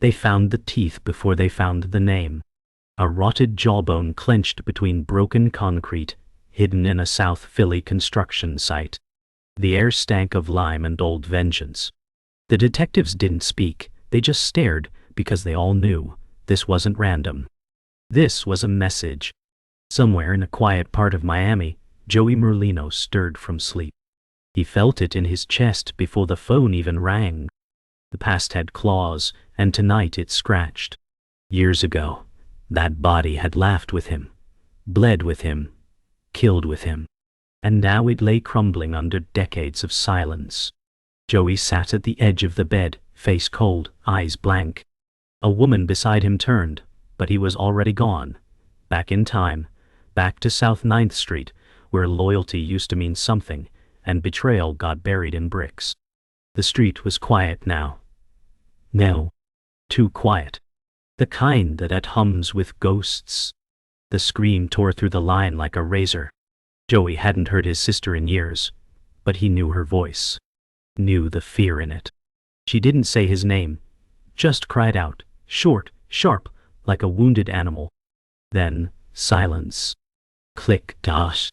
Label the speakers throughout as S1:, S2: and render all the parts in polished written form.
S1: They found the teeth before they found the name. A rotted jawbone clenched between broken concrete, hidden in a South Philly construction site. The air stank of lime and old vengeance. The detectives didn't speak, they just stared, because they all knew this wasn't random. This was a message. Somewhere in a quiet part of Miami, Joey Merlino stirred from sleep. He felt it in his chest before the phone even rang. The past had claws, and tonight it scratched. Years ago, that body had laughed with him, bled with him, killed with him. And now it lay crumbling under decades of silence. Joey sat at the edge of the bed, face cold, eyes blank. A woman beside him turned, but he was already gone. Back in time, back to South 9th Street, where loyalty used to mean something, and betrayal got buried in bricks. The street was quiet now. No. Too quiet. The kind that hums with ghosts. The scream tore through the line like a razor. Joey hadn't heard his sister in years, but he knew her voice. Knew the fear in it. She didn't say his name, just cried out, short, sharp, like a wounded animal. Then, silence. Click, dash.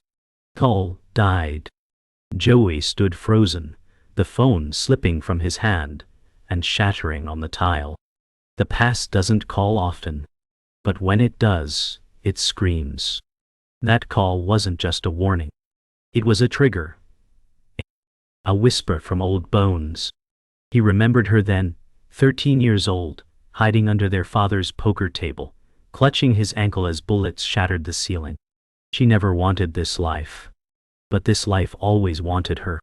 S1: Call died. Joey stood frozen, the phone slipping from his hand and shattering on the tile. The past doesn't call often, but when it does, it screams. That call wasn't just a warning. It was a trigger. A whisper from old bones. He remembered her then, 13 years old, hiding under their father's poker table, clutching his ankle as bullets shattered the ceiling. She never wanted this life. But this life always wanted her.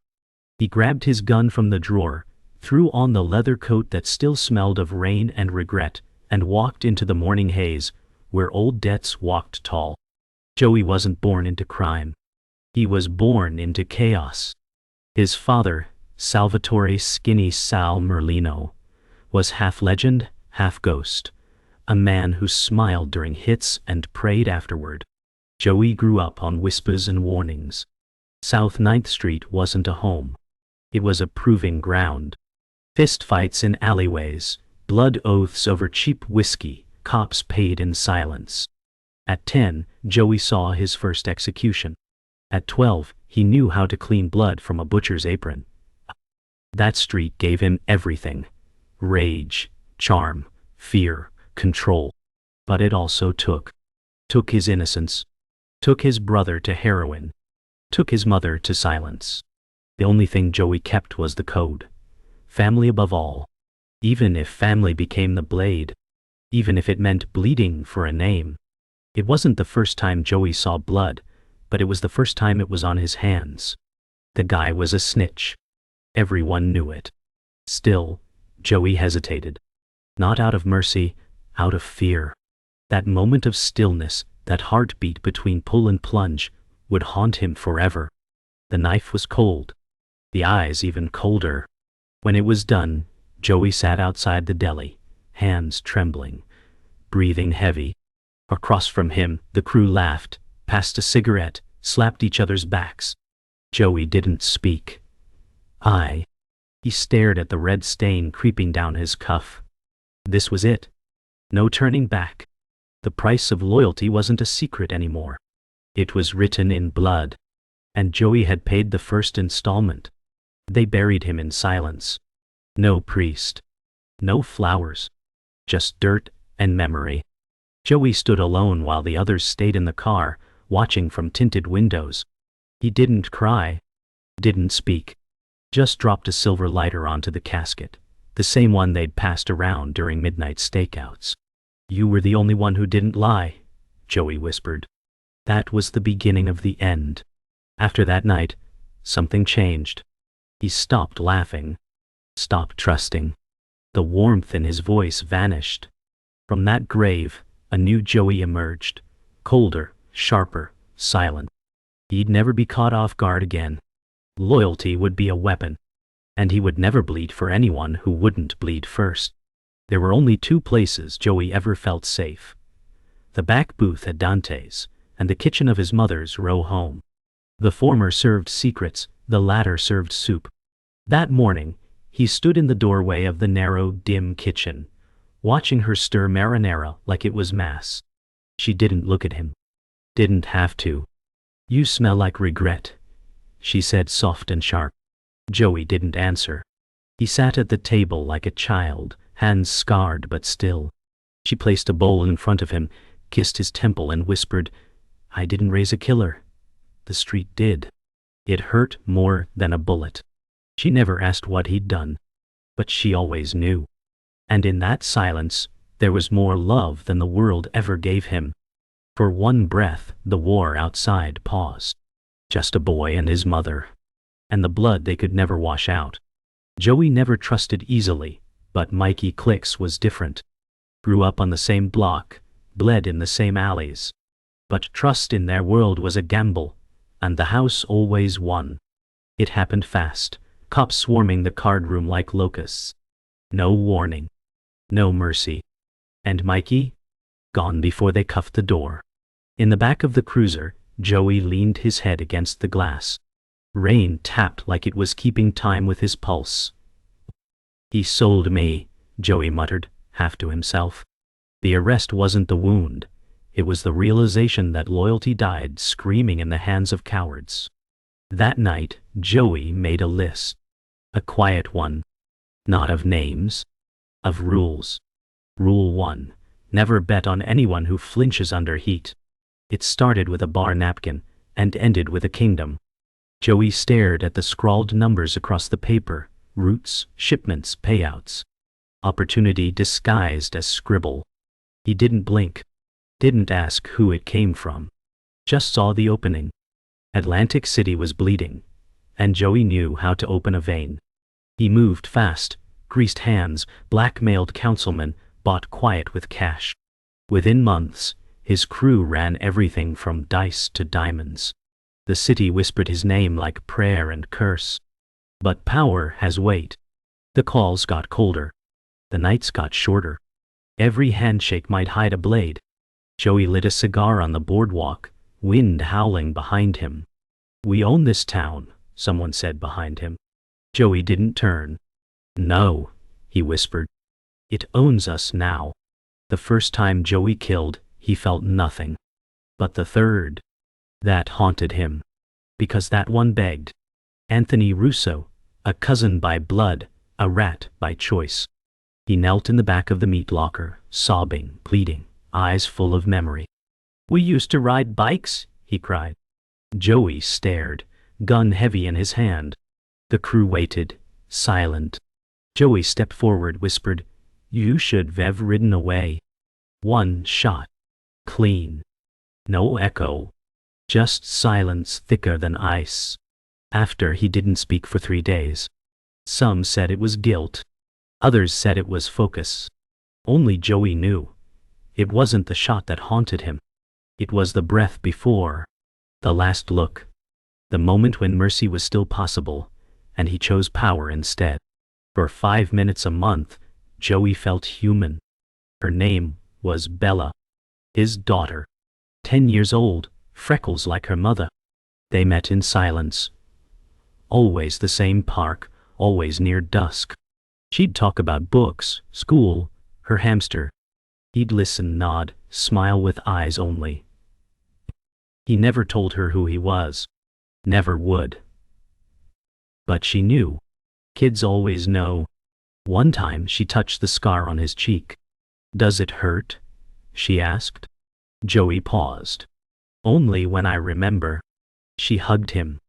S1: He grabbed his gun from the drawer, threw on the leather coat that still smelled of rain and regret, and walked into the morning haze, where old debts walked tall. Joey wasn't born into crime. He was born into chaos. His father, Salvatore Skinny Sal Merlino, was half legend, half ghost, a man who smiled during hits and prayed afterward. Joey grew up on whispers and warnings. South 9th Street wasn't a home. It was a proving ground. Fistfights in alleyways, blood oaths over cheap whiskey, cops paid in silence. At 10, Joey saw his first execution. At 12, he knew how to clean blood from a butcher's apron. That street gave him everything. Rage, charm, fear, control. But it also took his innocence. Took his brother to heroin. Took his mother to silence. The only thing Joey kept was the code. Family above all. Even if family became the blade. Even if it meant bleeding for a name. It wasn't the first time Joey saw blood, but it was the first time it was on his hands. The guy was a snitch. Everyone knew it. Still, Joey hesitated. Not out of mercy, out of fear. That moment of stillness, that heartbeat between pull and plunge, would haunt him forever. The knife was cold. The eyes even colder. When it was done, Joey sat outside the deli, hands trembling, breathing heavy. Across from him, the crew laughed, passed a cigarette, slapped each other's backs. Joey didn't speak. He stared at the red stain creeping down his cuff. This was it. No turning back. The price of loyalty wasn't a secret anymore. It was written in blood. And Joey had paid the first installment. They buried him in silence. No priest. No flowers. Just dirt and memory. Joey stood alone while the others stayed in the car, watching from tinted windows. He didn't cry. Didn't speak. Just dropped a silver lighter onto the casket, the same one they'd passed around during midnight stakeouts. "You were the only one who didn't lie," Joey whispered. That was the beginning of the end. After that night, something changed. He stopped laughing. Stopped trusting. The warmth in his voice vanished. From that grave, a new Joey emerged. Colder, sharper, silent. He'd never be caught off guard again. Loyalty would be a weapon. And he would never bleed for anyone who wouldn't bleed first. There were only two places Joey ever felt safe. The back booth at Dante's, and the kitchen of his mother's row home. The former served secrets, the latter served soup. That morning, he stood in the doorway of the narrow, dim kitchen, watching her stir marinara like it was mass. She didn't look at him. Didn't have to. "You smell like regret," she said, soft and sharp. Joey didn't answer. He sat at the table like a child, hands scarred but still. She placed a bowl in front of him, kissed his temple and whispered, "I didn't raise a killer. The street did." It hurt more than a bullet. She never asked what he'd done, but she always knew. And in that silence, there was more love than the world ever gave him. For one breath, the war outside paused. Just a boy and his mother. And the blood they could never wash out. Joey never trusted easily, but Mikey Clicks was different. Grew up on the same block, bled in the same alleys. But trust in their world was a gamble, and the house always won. It happened fast, cops swarming the card room like locusts. No warning. No mercy. And Mikey? Gone before they cuffed the door. In the back of the cruiser, Joey leaned his head against the glass. Rain tapped like it was keeping time with his pulse. "He sold me," Joey muttered, half to himself. The arrest wasn't the wound. It was the realization that loyalty died screaming in the hands of cowards. That night, Joey made a list. A quiet one. Not of names. Of rules. Rule 1. Never bet on anyone who flinches under heat. It started with a bar napkin, and ended with a kingdom. Joey stared at the scrawled numbers across the paper, routes, shipments, payouts. Opportunity disguised as scribble. He didn't blink. Didn't ask who it came from. Just saw the opening. Atlantic City was bleeding, and Joey knew how to open a vein. He moved fast, greased hands, blackmailed councilmen, bought quiet with cash. Within months, his crew ran everything from dice to diamonds. The city whispered his name like prayer and curse. But power has weight. The calls got colder. The nights got shorter. Every handshake might hide a blade. Joey lit a cigar on the boardwalk, wind howling behind him. "We own this town," someone said behind him. Joey didn't turn. "No," he whispered. "It owns us now." The first time Joey killed, he felt nothing. But the third, that haunted him. Because that one begged. Anthony Russo, a cousin by blood, a rat by choice. He knelt in the back of the meat locker, sobbing, pleading, eyes full of memory. "We used to ride bikes," he cried. Joey stared, gun heavy in his hand. The crew waited, silent. Joey stepped forward, whispered, "You should have ridden away." One shot. Clean. No echo. Just silence thicker than ice. After, he didn't speak for 3 days. Some said it was guilt. Others said it was focus. Only Joey knew. It wasn't the shot that haunted him. It was the breath before. The last look. The moment when mercy was still possible, and he chose power instead. For 5 minutes a month, Joey felt human. Her name was Bella. His daughter. 10 years old, freckles like her mother. They met in silence. Always the same park, always near dusk. She'd talk about books, school, her hamster. He'd listen, nod, smile with eyes only. He never told her who he was. Never would. But she knew. Kids always know. One time she touched the scar on his cheek. "Does it hurt?" she asked. Joey paused. "Only when I remember." She hugged him.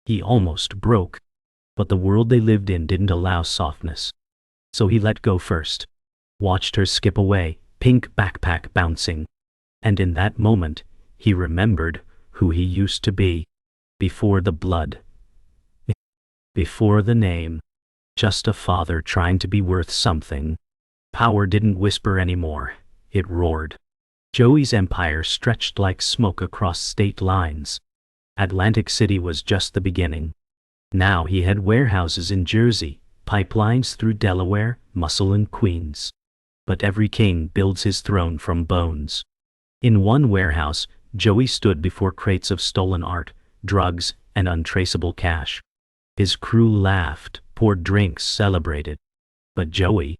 S1: He almost broke. But the world they lived in didn't allow softness. So he let go first. Watched her skip away, pink backpack bouncing. And in that moment, he remembered who he used to be. Before the blood. Before the name. Just a father trying to be worth something. Power didn't whisper anymore. It roared. Joey's empire stretched like smoke across state lines. Atlantic City was just the beginning. Now he had warehouses in Jersey, pipelines through Delaware, Muscle and Queens. But every king builds his throne from bones. In one warehouse, Joey stood before crates of stolen art, drugs, and untraceable cash. His crew laughed, poured drinks, celebrated. But Joey,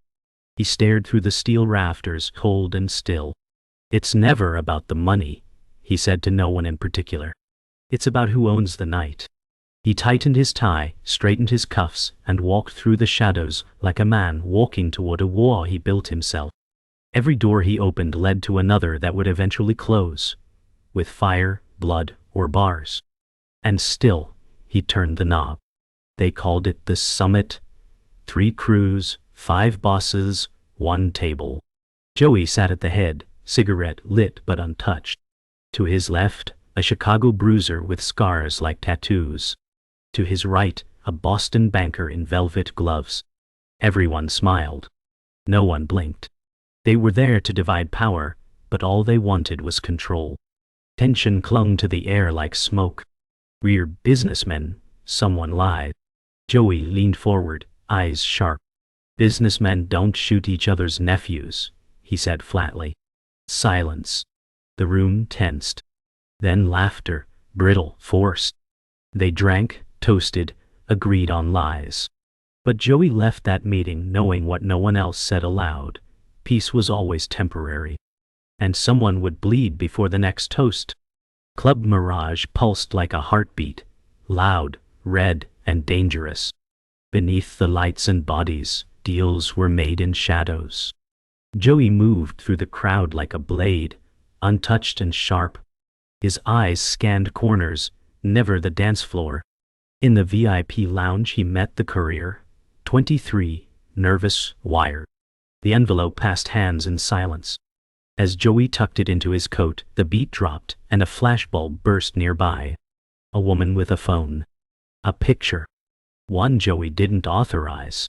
S1: He stared through the steel rafters, cold and still. "It's never about the money," he said to no one in particular. "It's about who owns the night." He tightened his tie, straightened his cuffs, and walked through the shadows like a man walking toward a wall he built himself. Every door he opened led to another that would eventually close, with fire, blood, or bars. And still, he turned the knob. They called it the Summit. 3 crews, 5 bosses, 1 table. Joey sat at the head, cigarette lit but untouched. To his left, a Chicago bruiser with scars like tattoos. To his right, a Boston banker in velvet gloves. Everyone smiled. No one blinked. They were there to divide power, but all they wanted was control. Tension clung to the air like smoke. "We're businessmen," someone lied. Joey leaned forward, eyes sharp. "Businessmen don't shoot each other's nephews," he said flatly. Silence. The room tensed. Then laughter, brittle, forced. They drank, toasted, agreed on lies. But Joey left that meeting knowing what no one else said aloud. Peace was always temporary. And someone would bleed before the next toast. Club Mirage pulsed like a heartbeat, loud, red, and dangerous. Beneath the lights and bodies, deals were made in shadows. Joey moved through the crowd like a blade, untouched and sharp. His eyes scanned corners, never the dance floor. In the VIP lounge he met the courier, 23, nervous, wired. The envelope passed hands in silence. As Joey tucked it into his coat, the beat dropped and a flashbulb burst nearby. A woman with a phone. A picture. One Joey didn't authorize.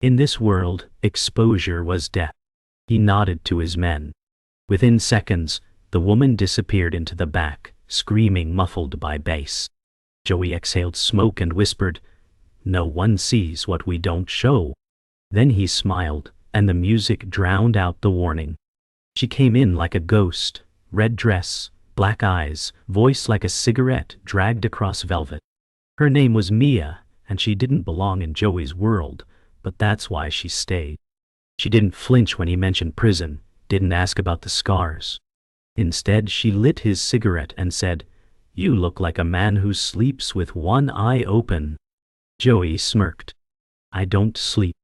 S1: In this world, exposure was death. He nodded to his men. Within seconds, the woman disappeared into the back, screaming muffled by bass. Joey exhaled smoke and whispered, "No one sees what we don't show." Then he smiled, and the music drowned out the warning. She came in like a ghost, red dress, black eyes, voice like a cigarette dragged across velvet. Her name was Mia, and she didn't belong in Joey's world, but that's why she stayed. She didn't flinch when he mentioned prison, didn't ask about the scars. Instead, she lit his cigarette and said, "You look like a man who sleeps with one eye open." Joey smirked. "I don't sleep."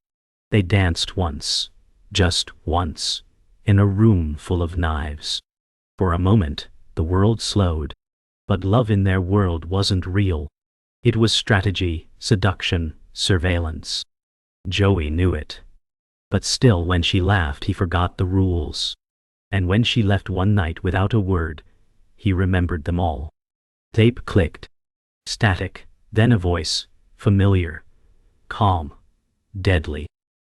S1: They danced once, just once, in a room full of knives. For a moment, the world slowed. But love in their world wasn't real. It was strategy, seduction, surveillance. Joey knew it. But still, when she laughed, he forgot the rules. And when she left one night without a word, he remembered them all. Tape clicked. Static, then a voice, familiar, calm, deadly.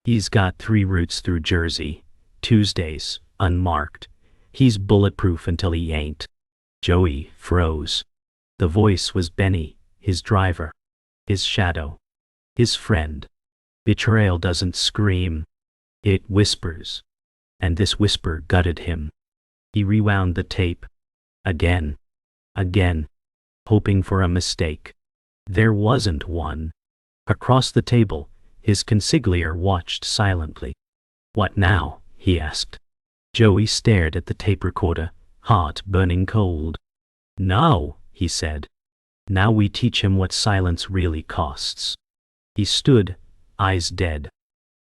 S1: "He's got 3 routes through Jersey, Tuesdays, unmarked. He's bulletproof until he ain't." Joey froze. The voice was Benny, his driver, his shadow, his friend. Betrayal doesn't scream. It whispers. And this whisper gutted him. He rewound the tape. Again. Again. Hoping for a mistake. There wasn't one. Across the table, his consigliere watched silently. "What now?" he asked. Joey stared at the tape recorder, heart burning cold. "Now," he said. "Now we teach him what silence really costs." He stood, eyes dead.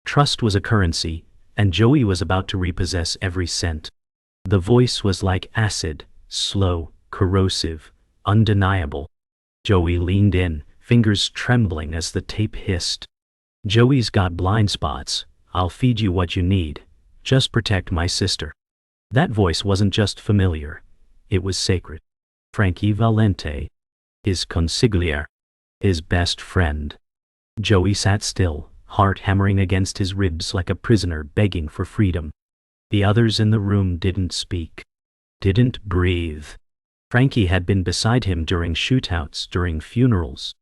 S1: Trust was a currency, and Joey was about to repossess every cent. The voice was like acid, slow, corrosive, undeniable. Joey leaned in, fingers trembling as the tape hissed. "Joey's got blind spots. I'll feed you what you need. Just protect my sister." That voice wasn't just familiar. It was sacred. Frankie Valente. His consigliere. His best friend. Joey sat still, heart hammering against his ribs like a prisoner begging for freedom. The others in the room didn't speak. Didn't breathe. Frankie had been beside him during shootouts, during funerals.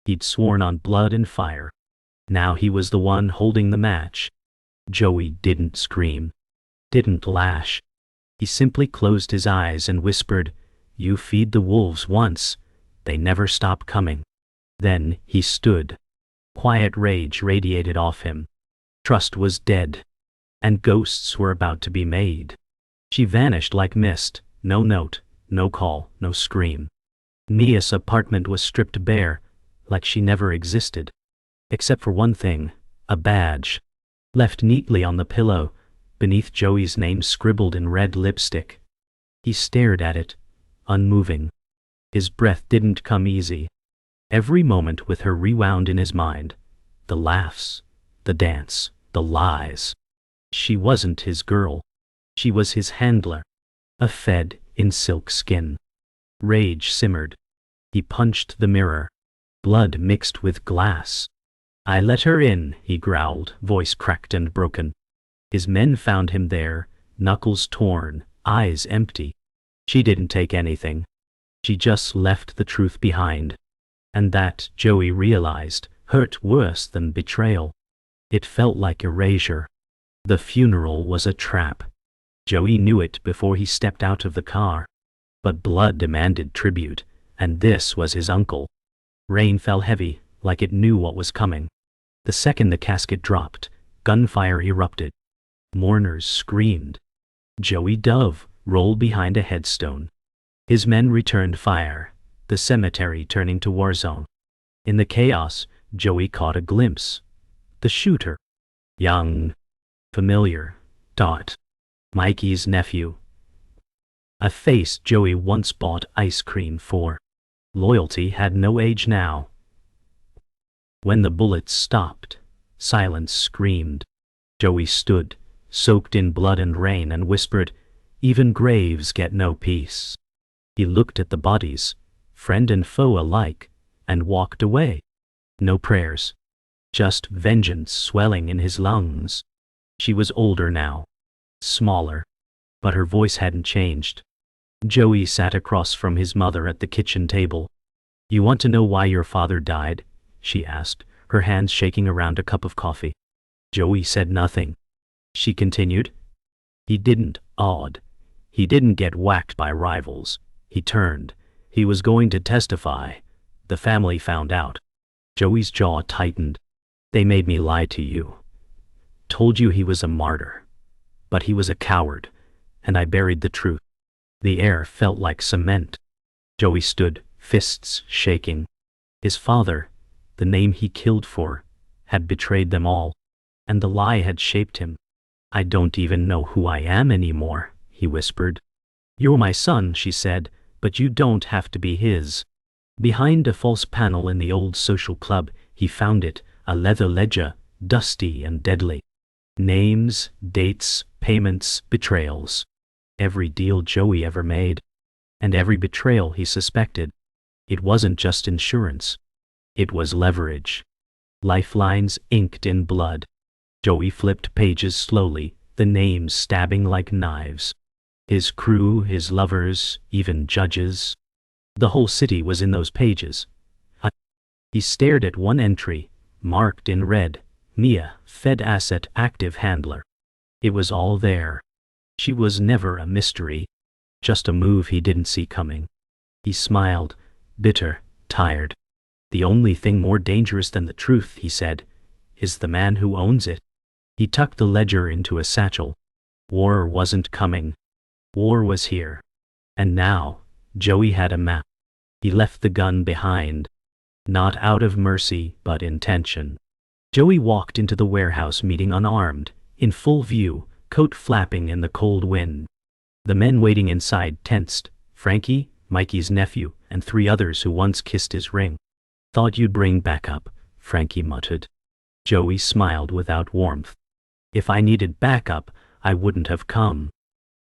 S1: He'd sworn on blood and fire. Now he was the one holding the match. Joey didn't scream. Didn't lash. He simply closed his eyes and whispered, "You feed the wolves once, they never stop coming." Then he stood. Quiet rage radiated off him. Trust was dead. and ghosts were about to be made. She vanished like mist, no note, no call, no scream. Mia's apartment was stripped bare, like she never existed. Except for one thing, a badge. Left neatly on the pillow, beneath Joey's name scribbled in red lipstick. He stared at it, unmoving. His breath didn't come easy. Every moment with her rewound in his mind. The laughs, the dance, the lies. She wasn't his girl. She was his handler. A fed in silk skin. Rage simmered. He punched the mirror. Blood mixed with glass. "I let her in," he growled, voice cracked and broken. His men found him there, knuckles torn, eyes empty. She didn't take anything. She just left the truth behind. And that, Joey realized, hurt worse than betrayal. It felt like erasure. The funeral was a trap. Joey knew it before he stepped out of the car. But blood demanded tribute, and this was his uncle. Rain fell heavy, like it knew what was coming. The second the casket dropped, gunfire erupted. Mourners screamed. Joey Dove rolled behind a headstone. His men returned fire, the cemetery turning to war zone. In the chaos, Joey caught a glimpse. The shooter. Young. Familiar. Dot. Mikey's nephew. A face Joey once bought ice cream for. Loyalty had no age now. When the bullets stopped, silence screamed. Joey stood, soaked in blood and rain, and whispered, "Even graves get no peace." He looked at the bodies, friend and foe alike, and walked away. No prayers. Just vengeance swelling in his lungs. She was older now. Smaller. But her voice hadn't changed. Joey sat across from his mother at the kitchen table. "You want to know why your father died?" she asked, her hands shaking around a cup of coffee. Joey said nothing. She continued. "He didn't, odd. He didn't get whacked by rivals. He turned. He was going to testify. The family found out." Joey's jaw tightened. "They made me lie to you. Told you he was a martyr. But he was a coward, and I buried the truth." The air felt like cement. Joey stood, fists shaking. His father, the name he killed for, had betrayed them all, and the lie had shaped him. "I don't even know who I am anymore," he whispered. "You're my son," she said, "but you don't have to be his." Behind a false panel in the old social club, he found it, a leather ledger, dusty and deadly. Names, dates, payments, betrayals. Every deal Joey ever made. And every betrayal he suspected. It wasn't just insurance. It was leverage. Lifelines inked in blood. Joey flipped pages slowly, the names stabbing like knives. His crew, his lovers, even judges. The whole city was in those pages. He stared at one entry, marked in red, Mia, Fed Asset Active Handler. It was all there. She was never a mystery, just a move he didn't see coming. He smiled, bitter, tired. "The only thing more dangerous than the truth," he said, "is the man who owns it." He tucked the ledger into a satchel. War wasn't coming. War was here. And now, Joey had a map. He left the gun behind. Not out of mercy, but intention. Joey walked into the warehouse meeting unarmed, in full view, coat flapping in the cold wind. The men waiting inside tensed, Frankie, Mikey's nephew, and 3 others who once kissed his ring. "Thought you'd bring backup," Frankie muttered. Joey smiled without warmth. "If I needed backup, I wouldn't have come."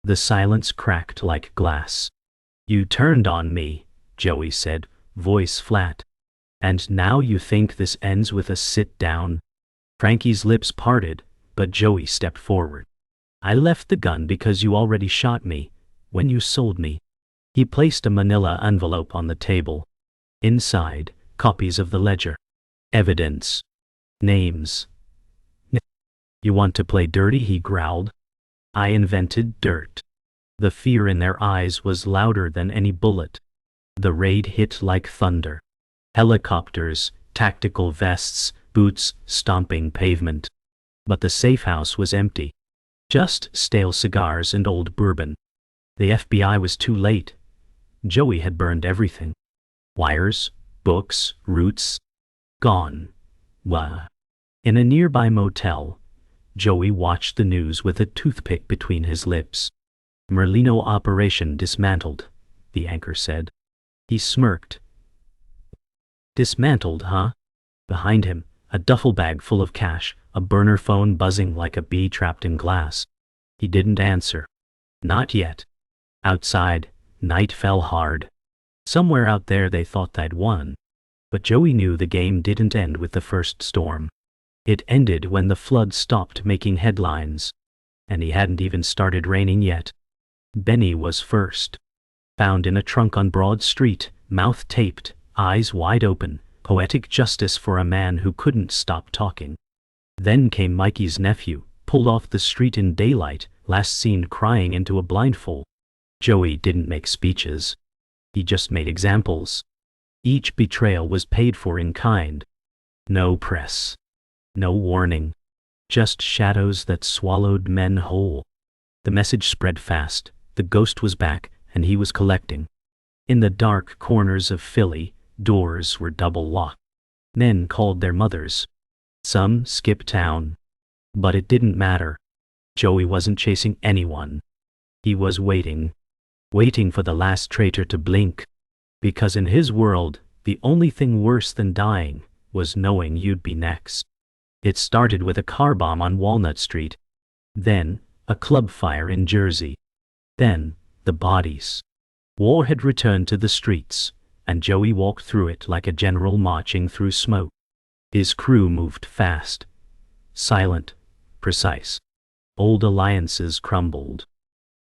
S1: The silence cracked like glass. "You turned on me," Joey said, voice flat. "And now you think this ends with a sit-down?" Frankie's lips parted, but Joey stepped forward. "I left the gun because you already shot me, when you sold me." He placed a manila envelope on the table. Inside, copies of the ledger. Evidence. Names. "You want to play dirty?" he growled. "I invented dirt." The fear in their eyes was louder than any bullet. The raid hit like thunder. Helicopters, tactical vests, boots stomping pavement. But the safe house was empty. Just stale cigars and old bourbon. The FBI was too late. Joey had burned everything. Wires, books, routes. Gone. Wah. In a nearby motel, Joey watched the news with a toothpick between his lips. Merlino operation dismantled, the anchor said. He smirked. Dismantled, huh? Behind him, a duffel bag full of cash, a burner phone buzzing like a bee trapped in glass. He didn't answer. Not yet. Outside, night fell hard. Somewhere out there they thought they'd won. But Joey knew the game didn't end with the first storm. It ended when the flood stopped making headlines. And he hadn't even started raining yet. Benny was first. Found in a trunk on Broad Street, mouth taped, eyes wide open, poetic justice for a man who couldn't stop talking. Then came Mikey's nephew, pulled off the street in daylight, last seen crying into a blindfold. Joey didn't make speeches. He just made examples. Each betrayal was paid for in kind. No press. No warning. Just shadows that swallowed men whole. The message spread fast. The ghost was back, and he was collecting. In the dark corners of Philly, doors were double locked. Men called their mothers. Some skipped town. But it didn't matter. Joey wasn't chasing anyone. He was waiting. Waiting for the last traitor to blink. Because in his world, the only thing worse than dying was knowing you'd be next. It started with a car bomb on Walnut Street. Then, a club fire in Jersey. Then, the bodies. War had returned to the streets, and Joey walked through it like a general marching through smoke. His crew moved fast. Silent, precise. Old alliances crumbled.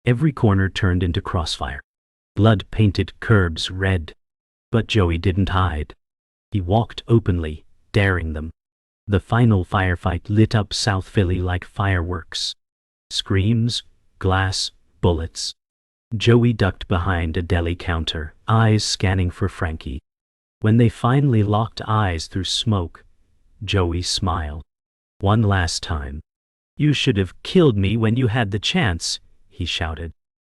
S1: Every corner turned into crossfire. Blood-painted curbs red. But Joey didn't hide. He walked openly, daring them. The final firefight lit up South Philly like fireworks. Screams, glass, bullets. Joey ducked behind a deli counter, eyes scanning for Frankie. When they finally locked eyes through smoke, Joey smiled. One last time. You should have killed me when you had the chance, he shouted.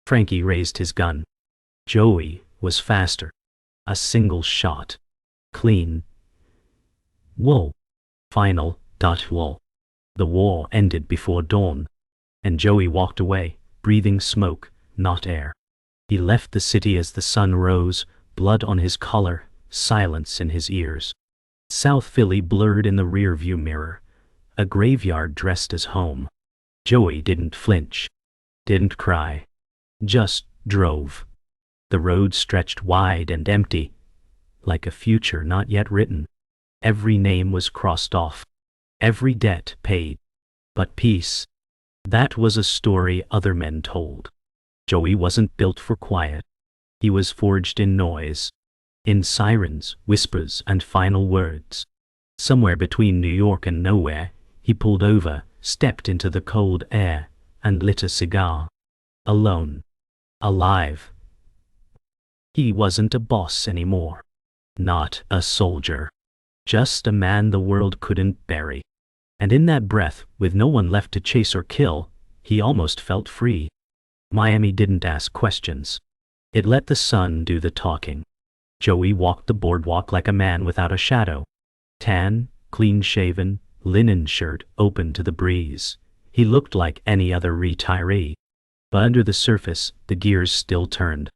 S1: Frankie raised his gun. Joey was faster. A single shot. Clean. Whoa. Final. Whoa. The war ended before dawn. And Joey walked away, breathing smoke, not air. He left the city as the sun rose, blood on his collar, silence in his ears. South Philly blurred in the rearview mirror. A graveyard dressed as home. Joey didn't flinch. Didn't cry. Just drove. The road stretched wide and empty, like a future not yet written. Every name was crossed off. Every debt paid. But peace. That was a story other men told. Joey wasn't built for quiet. He was forged in noise. In sirens, whispers, and final words. Somewhere between New York and nowhere, he pulled over, stepped into the cold air, and lit a cigar. Alone. Alive. He wasn't a boss anymore. Not a soldier. Just a man the world couldn't bury. And in that breath, with no one left to chase or kill, he almost felt free. Miami didn't ask questions. It let the sun do the talking. Joey walked the boardwalk like a man without a shadow. Tan, clean-shaven, linen shirt open to the breeze. He looked like any other retiree. But under the surface, the gears still turned.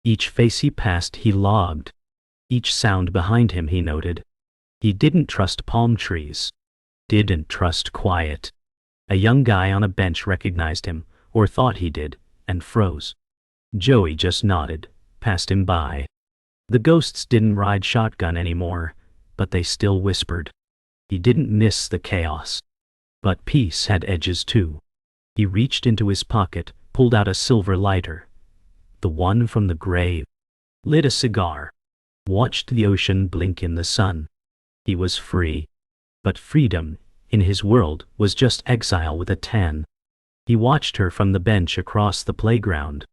S1: Each face he passed he logged. Each sound behind him he noted. He didn't trust palm trees. Didn't trust quiet. A young guy on a bench recognized him, or thought he did, and froze. Joey just nodded, passed him by. The ghosts didn't ride shotgun anymore, but they still whispered. He didn't miss the chaos. But peace had edges too. He reached into his pocket, pulled out a silver lighter. The one from the grave. Lit a cigar. Watched the ocean blink in the sun. He was free. But freedom, in his world, was just exile with a tan. He watched her from the bench across the playground.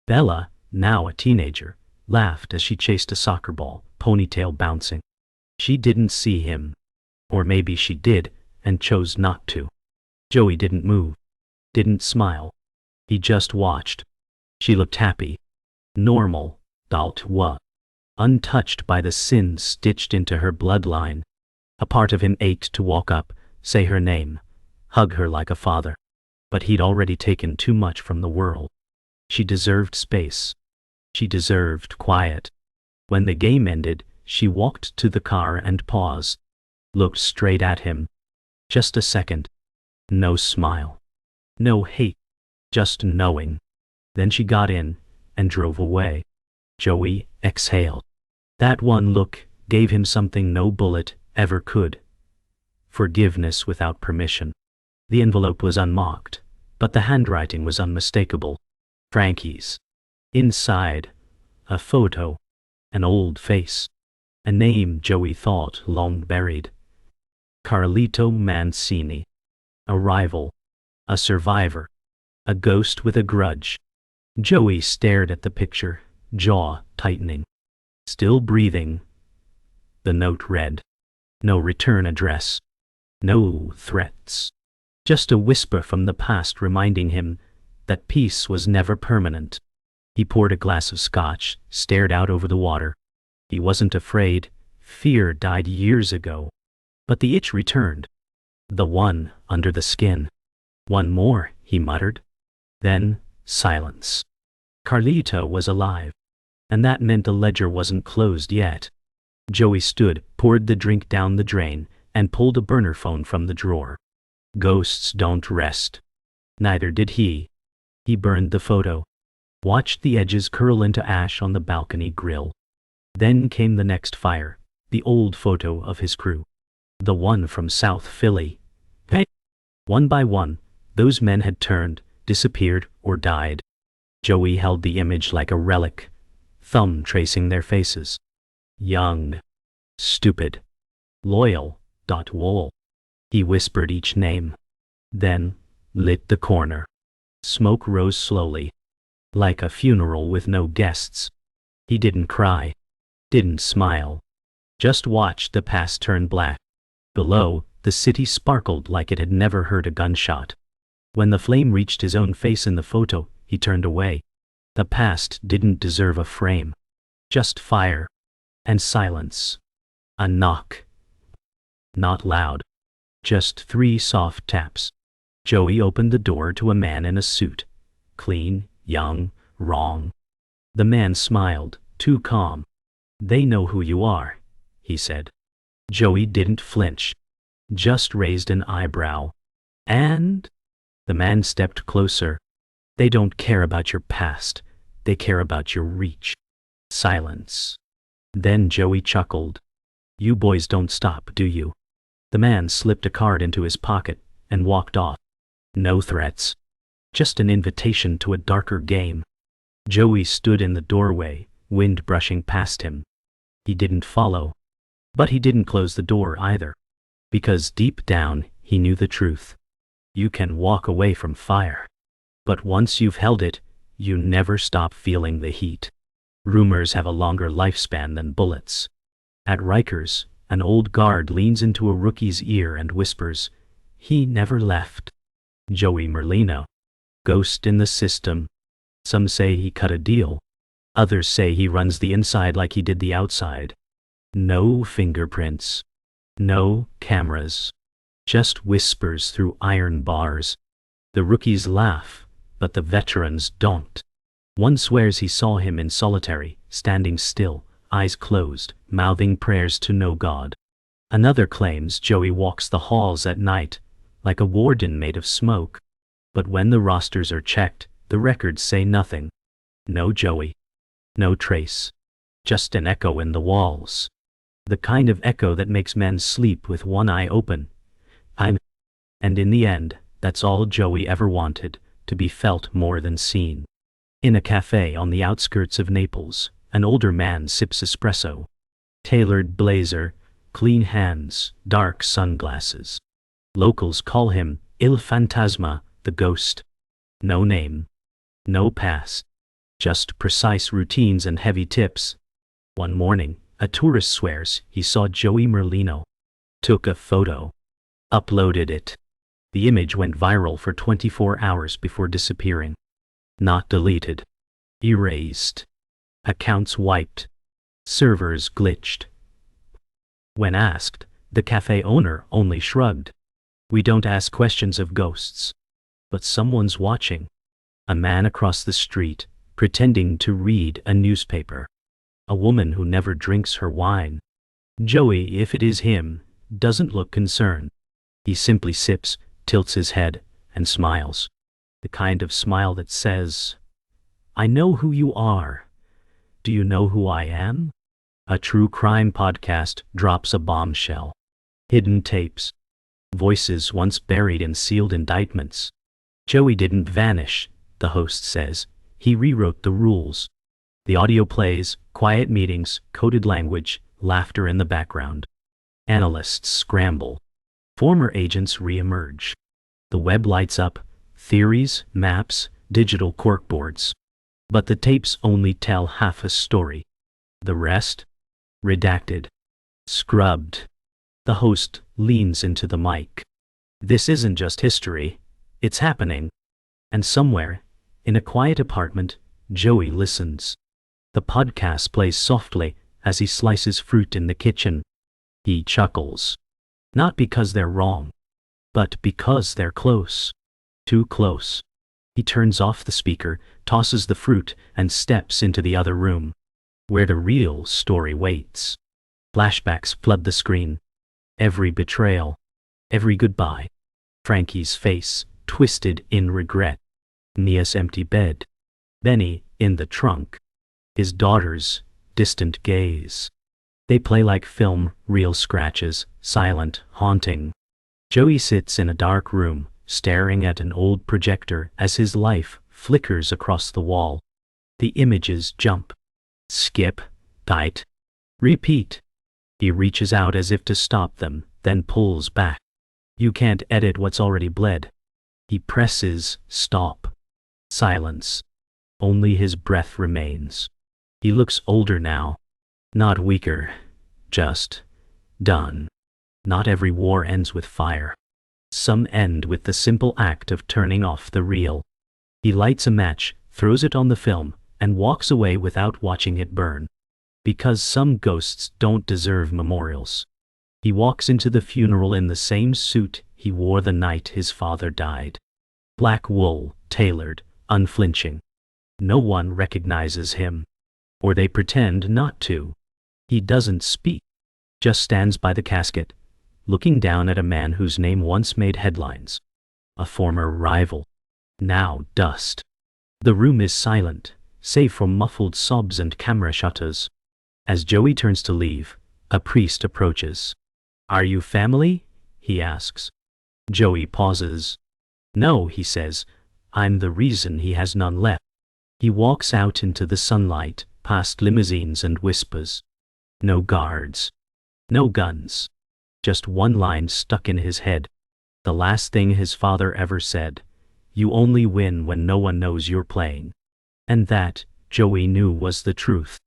S1: Bella, now a teenager, laughed as she chased a soccer ball, ponytail bouncing. She didn't see him. Or maybe she did, and chose not to. Joey didn't move. Didn't smile. He just watched. She looked happy. Normal. What? Untouched by the sins stitched into her bloodline. A part of him ached to walk up, say her name, hug her like a father. But he'd already taken too much from the world. She deserved space. She deserved quiet. When the game ended, she walked to the car and paused. Looked straight at him. Just a second. No smile. No hate. Just knowing. Then she got in and drove away. Joey exhaled. That one look gave him something no bullet ever could. Forgiveness without permission. The envelope was unmarked, but the handwriting was unmistakable. Frankie's. Inside, a photo, an old face, a name Joey thought long buried. Carlito Mancini. A rival, a survivor, a ghost with a grudge. Joey stared at the picture, jaw tightening. Still breathing. The note read. No return address. No threats. Just a whisper from the past reminding him that peace was never permanent. He poured a glass of scotch, stared out over the water. He wasn't afraid. Fear died years ago. But the itch returned. The one under the skin. One more, he muttered. Then, silence. Carlito was alive. And that meant the ledger wasn't closed yet. Joey stood, poured the drink down the drain, and pulled a burner phone from the drawer. Ghosts don't rest. Neither did he. He burned the photo. Watched the edges curl into ash on the balcony grill. Then came the next fire, the old photo of his crew. The one from South Philly. One by one, those men had turned, disappeared, or died. Joey held the image like a relic, thumb tracing their faces. Young. Stupid. Loyal. Wall. He whispered each name. Then, lit the corner. Smoke rose slowly. Like a funeral with no guests. He didn't cry. Didn't smile. Just watched the past turn black. Below, the city sparkled like it had never heard a gunshot. When the flame reached his own face in the photo, he turned away. The past didn't deserve a frame. Just fire. And silence. A knock. Not loud. Just 3 soft taps. Joey opened the door to a man in a suit. Clean, young, wrong. The man smiled, too calm. They know who you are, he said. Joey didn't flinch. Just raised an eyebrow. And? The man stepped closer. They don't care about your past. They care about your reach. Silence. Then Joey chuckled. You boys don't stop, do you? The man slipped a card into his pocket and walked off. No threats. Just an invitation to a darker game. Joey stood in the doorway, wind brushing past him. He didn't follow. But he didn't close the door either. Because deep down, he knew the truth. You can walk away from fire. But once you've held it, you never stop feeling the heat. Rumors have a longer lifespan than bullets. At Rikers, an old guard leans into a rookie's ear and whispers, he never left. Joey Merlino. Ghost in the system. Some say he cut a deal. Others say he runs the inside like he did the outside. No fingerprints. No cameras. Just whispers through iron bars. The rookies laugh, but the veterans don't. One swears he saw him in solitary, standing still, eyes closed, mouthing prayers to no god. Another claims Joey walks the halls at night, like a warden made of smoke. But when the rosters are checked, the records say nothing. No Joey. No trace. Just an echo in the walls. The kind of echo that makes men sleep with one eye open. And in the end, that's all Joey ever wanted, to be felt more than seen. In a cafe on the outskirts of Naples, an older man sips espresso. Tailored blazer, clean hands, dark sunglasses. Locals call him Il Fantasma, the ghost. No name. No past. Just precise routines and heavy tips. One morning, a tourist swears he saw Joey Merlino. Took a photo. Uploaded it. The image went viral for 24 hours before disappearing. Not deleted. Erased. Accounts wiped. Servers glitched. When asked, the cafe owner only shrugged. We don't ask questions of ghosts. But someone's watching. A man across the street, pretending to read a newspaper. A woman who never drinks her wine. Joey, if it is him, doesn't look concerned. He simply sips, tilts his head, and smiles. The kind of smile that says, I know who you are. Do you know who I am? A true crime podcast drops a bombshell. Hidden tapes. Voices once buried in sealed indictments. Joey didn't vanish, the host says. He rewrote the rules. The audio plays, quiet meetings, coded language, laughter in the background. Analysts scramble. Former agents re-emerge. The web lights up, theories, maps, digital corkboards. But the tapes only tell half a story. The rest? Redacted. Scrubbed. The host leans into the mic. This isn't just history. It's happening. And somewhere, in a quiet apartment, Joey listens. The podcast plays softly as he slices fruit in the kitchen. He chuckles. Not because they're wrong, but because they're close. Too close. He turns off the speaker, tosses the fruit, and steps into the other room, where the real story waits. Flashbacks flood the screen. Every betrayal. Every goodbye. Frankie's face, twisted in regret. Mia's empty bed. Benny, in the trunk. His daughter's distant gaze. They play like film, real scratches, silent, haunting. Joey sits in a dark room, staring at an old projector as his life flickers across the wall. The images jump. Skip. Bite. Repeat. He reaches out as if to stop them, then pulls back. You can't edit what's already bled. He presses stop. Silence. Only his breath remains. He looks older now. Not weaker. Just done. Not every war ends with fire. Some end with the simple act of turning off the reel. He lights a match, throws it on the film, and walks away without watching it burn. Because some ghosts don't deserve memorials. He walks into the funeral in the same suit he wore the night his father died. Black wool, tailored, unflinching. No one recognizes him. Or they pretend not to. He doesn't speak. Just stands by the casket, looking down at a man whose name once made headlines. A former rival. Now dust. The room is silent, save for muffled sobs and camera shutters. As Joey turns to leave, a priest approaches. Are you family? He asks. Joey pauses. No, he says. I'm the reason he has none left. He walks out into the sunlight, past limousines and whispers. No guards. No guns. Just one line stuck in his head. The last thing his father ever said. You only win when no one knows you're playing. And that, Joey knew, was the truth.